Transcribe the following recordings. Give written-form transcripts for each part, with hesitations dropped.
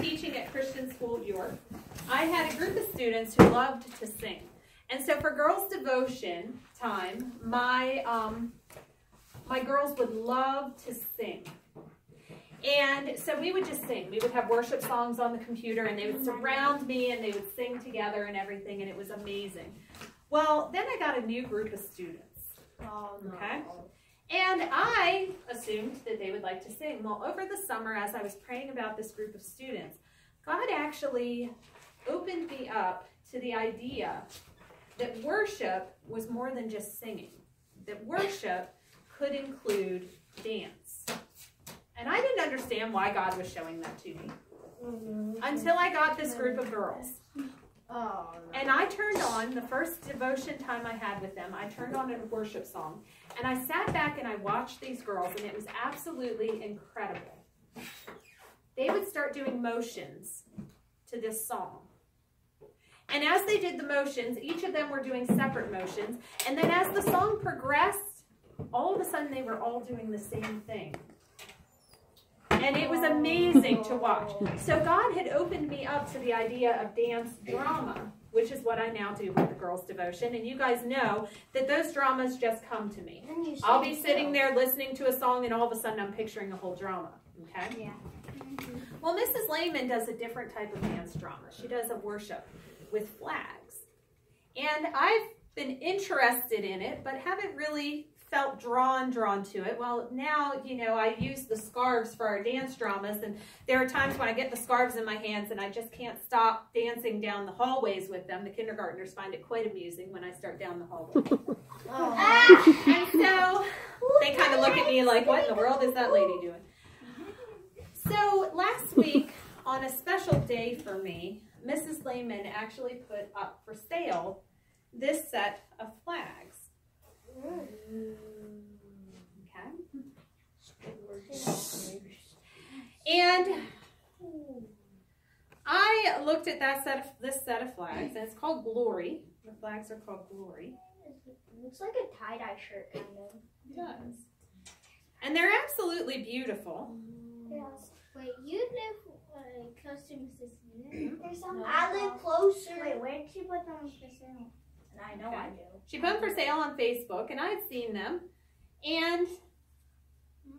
teaching at Christian School of York, I had a group of students who loved to sing. And so for girls' devotion time, my girls would love to sing. And so we would just sing. We would have worship songs on the computer, and they would surround me, and they would sing together and everything, and it was amazing. Well, then I got a new group of students. Okay? And I assumed that they would like to sing. Well, over the summer, as I was praying about this group of students, God actually opened me up to the idea that worship was more than just singing. That worship could include dance. And I didn't understand why God was showing that to me until I got this group of girls. And I turned on, the first devotion time I had with them, I turned on a worship song. And I sat back and I watched these girls, and it was absolutely incredible. They would start doing motions to this song. And as they did the motions, each of them were doing separate motions. And then as the song progressed, all of a sudden they were all doing the same thing. And it was amazing to watch. So God had opened me up to the idea of dance drama, which is what I now do with the girls' devotion. And you guys know that those dramas just come to me. I'll be sitting there listening to a song, and all of a sudden I'm picturing a whole drama. Okay? Yeah. Well, Mrs. Lehman does a different type of dance drama. She does a worship with flags. And I've been interested in it, but haven't really felt drawn to it. Well, now, you know, I use the scarves for our dance dramas, and there are times when I get the scarves in my hands and I just can't stop dancing down the hallways with them. The kindergartners find it quite amusing when I start down the hallway. And so they kind of look at me like, what in the world is that lady doing? So last week, on a special day for me, Mrs. Lehman actually put up for sale this set of flags. Okay. And I looked at this set of flags, and it's called Glory. The flags are called Glory. It looks like a tie-dye shirt, kind of. It does. And they're absolutely beautiful. Yes. Wait, you live close to Mrs. Lehman? There's some. I live closer. Wait, where did she put them for sale? I know I do. She put them for sale on Facebook, and I had seen them, and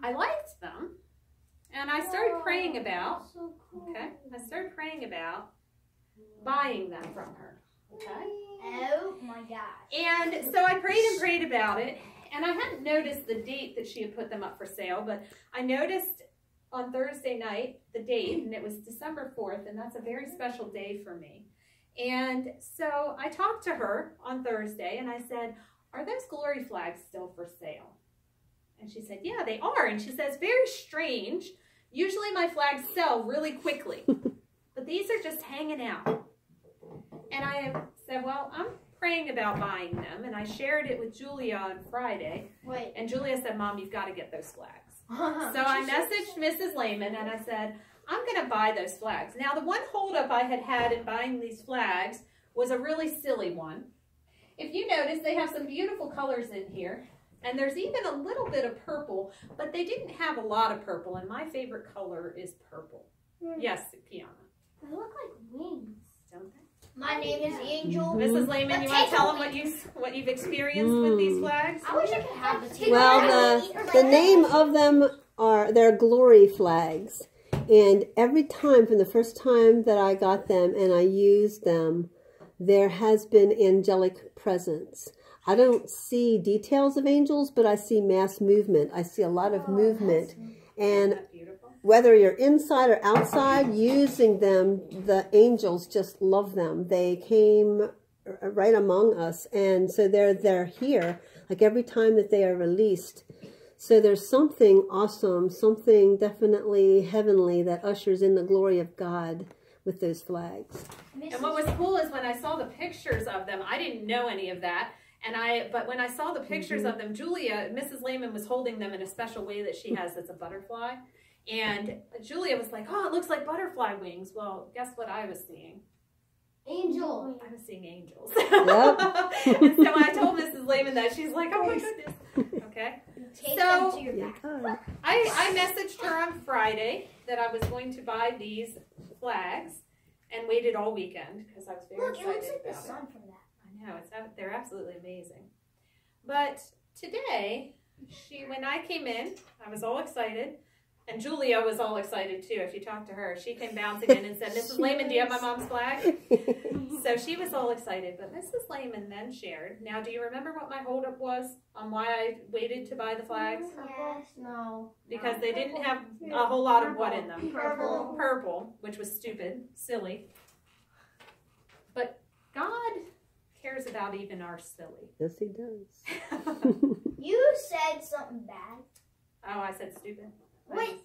I liked them, and I started praying about. So cool. Okay, I started praying about buying them from her. Okay. Oh my gosh. And so I prayed and prayed about it, and I hadn't noticed the date that she had put them up for sale, but I noticed on Thursday night the date, and it was December 4th, and that's a very special day for me. And so I talked to her on Thursday, and I said, are those Glory flags still for sale? And she said, yeah, they are. And she says, very strange. Usually my flags sell really quickly, but these are just hanging out. And I said, well, I'm praying about buying them. And I shared it with Julia on Friday. Wait. And Julia said, Mom, you've got to get those flags. So I messaged Mrs. Lehman, and I said, I'm going to buy those flags. Now, the one holdup I had in buying these flags was a really silly one. If you notice, they have some beautiful colors in here, and there's even a little bit of purple, but they didn't have a lot of purple, and my favorite color is purple. Yes, Kiana. They look like wings. Don't they? My name is Angel. Mrs. Lehman, you want to tell them what you've experienced with these flags? I wish I could have the tape. Well, the name of them they're Glory flags. And every time, from the first time that I got them and I used them, there has been angelic presence. I don't see details of angels, but I see mass movement. I see a lot of movement. And whether you're inside or outside using them, the angels just love them. They came right among us. And so they're here, like every time that they are released. So there's something awesome, something definitely heavenly that ushers in the glory of God with those flags. And what was cool is when I saw the pictures of them, I didn't know any of that. But when I saw the pictures of them, Mrs. Lehman was holding them in a special way that she has that's a butterfly. And Julia was like, oh, it looks like butterfly wings. Well, guess what I was seeing? Angel. I was seeing angels. Yep. And so I told Mrs. Lehman that. She's like, oh my goodness. Okay. Take them to your back. I messaged her on Friday that I was going to buy these flags and waited all weekend because I was very excited Look, it looks like the about sun from that. I know, they're absolutely amazing. But today, when I came in, I was all excited. And Julia was all excited too. If you talk to her, she came bouncing in and said, Mrs. Lehman, do you have my mom's flag? So she was all excited. But Mrs. Lehman then shared. Now, do you remember what my holdup was on why I waited to buy the flags? Yes. No. Because they didn't have a whole lot of what in them? Purple. Purple, which was stupid, silly. But God cares about even our silly. Yes, he does. You said something bad. Oh, I said stupid. Wait,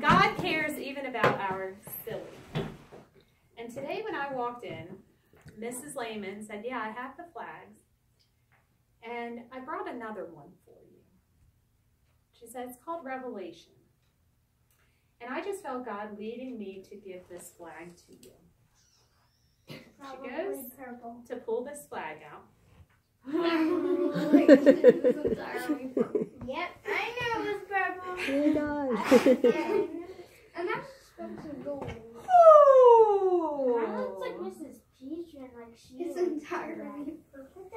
God cares even about our silly. And today when I walked in, Mrs. Lehman said, yeah, I have the flags. And I brought another one for you. She said, it's called Revelation. And I just felt God leading me to give this flag to you. She goes to pull this flag out. Yep, I know it was purple. Oh my gosh. And that's supposed to go. Oh! That looks like Mrs. Peach and like she. It's entirely purple.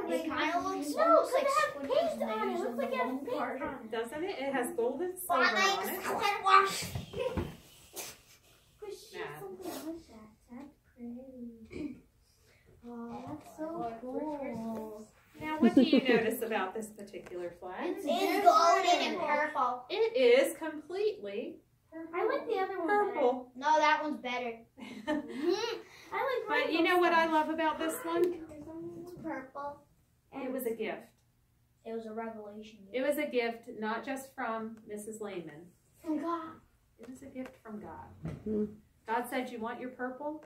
It kind of looks. No, it looks like paste on it. It looks like it has paste on it. Doesn't it? It has gold and silver on it. Wash. That's pretty. Oh, that's so cool. Now, what do you notice about this particular flag? It's golden and purple. It is completely I like the other one purple. better. No, that one's better. I like. But you know what I love about this one? It's purple. It was a gift. It was a revelation. It was a gift not just from Mrs. Lehman. From God. It was a gift from God. Mm-hmm. God said, you want your purple?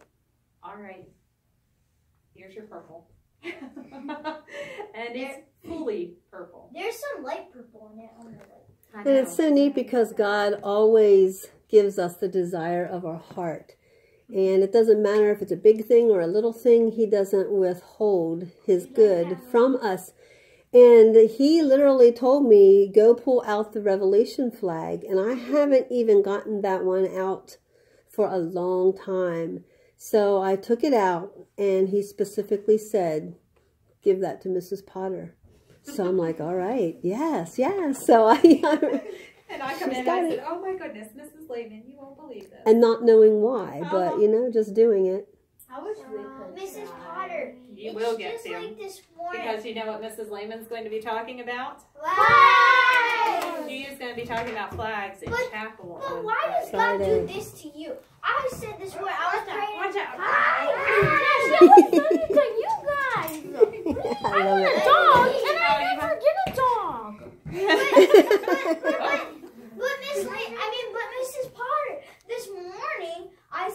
All right. Here's your purple. And it's fully purple. There's some light purple in it on the right. And it's so neat because God always gives us the desire of our heart. And it doesn't matter if it's a big thing or a little thing, he doesn't withhold his good from us. And he literally told me, go pull out the Revelation flag. And I haven't even gotten that one out for a long time. So I took it out and he specifically said, give that to Mrs. Potter. So I'm like, all right, yes. So and I come in and I said, oh my goodness, Mrs. Lehman, you won't believe this. And not knowing why, but you know, just doing it. I wish we could. Mrs. Potter. You will get to. Like this morning. Because you know what Mrs. Lehman's going to be talking about? Flags! She is going to be talking about flags in chapel. But why does God do this to you? I said this morning, I was praying. Watch out. She always does it to you guys. I want a dog, and I never get a dog. But Mrs. Potter, this morning, I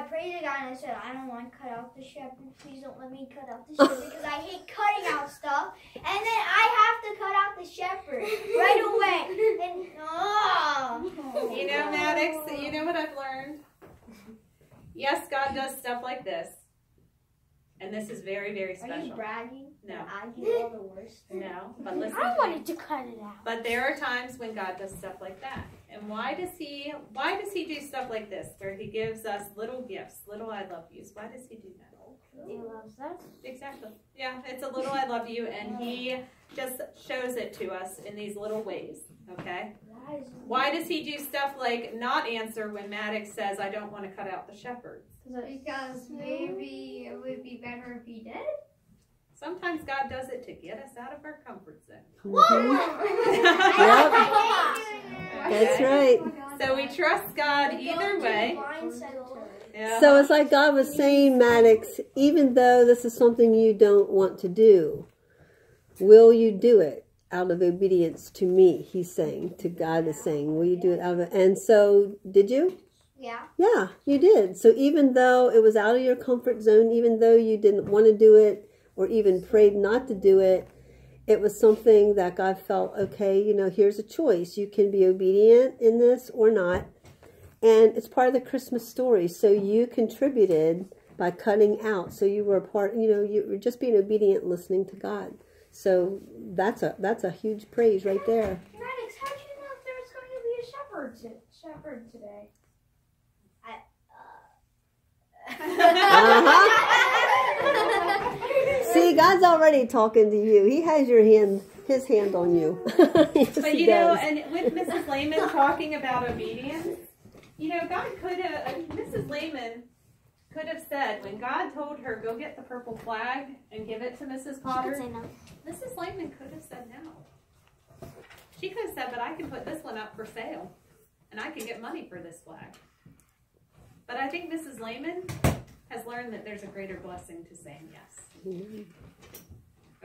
prayed to God and I said, I don't want to cut out the shepherd. Please don't let me cut out the shepherd because I hate cutting out stuff. And then I have to cut out the shepherd right away. And You know, Maddox, you know what I've learned? Yes, God does stuff like this. And this is very, very special. Are you bragging? No. I do all the worst. No, but listen. I wanted to cut it out. But there are times when God does stuff like that. And why does he do stuff like this, where he gives us little gifts, little I love yous? Why does he do that? He loves us. Exactly. Yeah, it's a little I love you, and he just shows it to us in these little ways, okay? Why does he do stuff like not answer when Maddox says, I don't want to cut out the shepherds? Because maybe it would be better if he did. Sometimes God does it to get us out of our comfort zone. That's right. So we trust God either way. Yeah. So it's like God was saying, Maddox, even though this is something you don't want to do, will you do it out of obedience to me? He's saying, to God is saying, will you do it out of, and so did you? Yeah. Yeah, you did. So even though it was out of your comfort zone, even though you didn't want to do it or even prayed not to do it, it was something that God felt, okay, you know, here's a choice. You can be obedient in this or not. And it's part of the Christmas story. So you contributed by cutting out. So you were a part, you know, you were just being obedient, listening to God. So that's a huge praise right there. Maddox, how did you know if there was going to be a shepherd today? See, God's already talking to you. He has his hand on you. Yes, but you know, and with Mrs. Lehman talking about obedience, you know, God could have, Mrs. Lehman could have said, when God told her, go get the purple flag and give it to Mrs. Potter, She could say no. Mrs. Lehman could have said no. She could have said, but I can put this one up for sale, and I can get money for this flag. But I think Mrs. Lehman has learned that there's a greater blessing to saying yes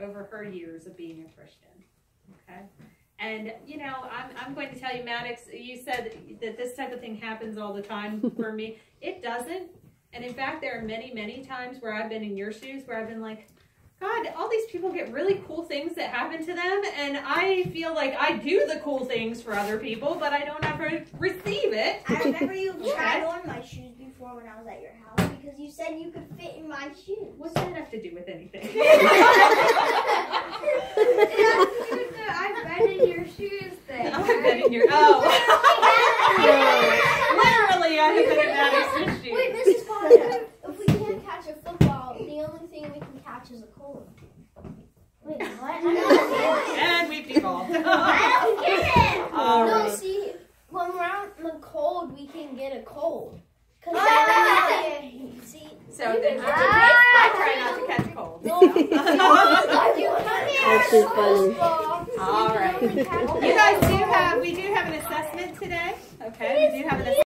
over her years of being a Christian. Okay? And, you know, I'm going to tell you, Maddox, you said that this type of thing happens all the time for me. It doesn't. And in fact, there are many, many times where I've been in your shoes where I've been like, God, all these people get really cool things that happen to them, and I feel like I do the cool things for other people, but I don't ever receive it. I remember you tried on my shoes before when I was at your house because you said you could fit in my shoes. What's that have to do with anything? I've been in your shoes thing. I've been in your, literally, I have been in Maddox's shoes. Wait, Mrs. Potter, if we can't catch a football, the only thing we can catch is a cold. Wait, what? And we've devolved. I don't get it. All No, right. see, when we're out in the cold, we can get a cold. See? So then I try not to catch colds. That's too funny. All right. We do have an assessment today. Okay, we do have an assessment.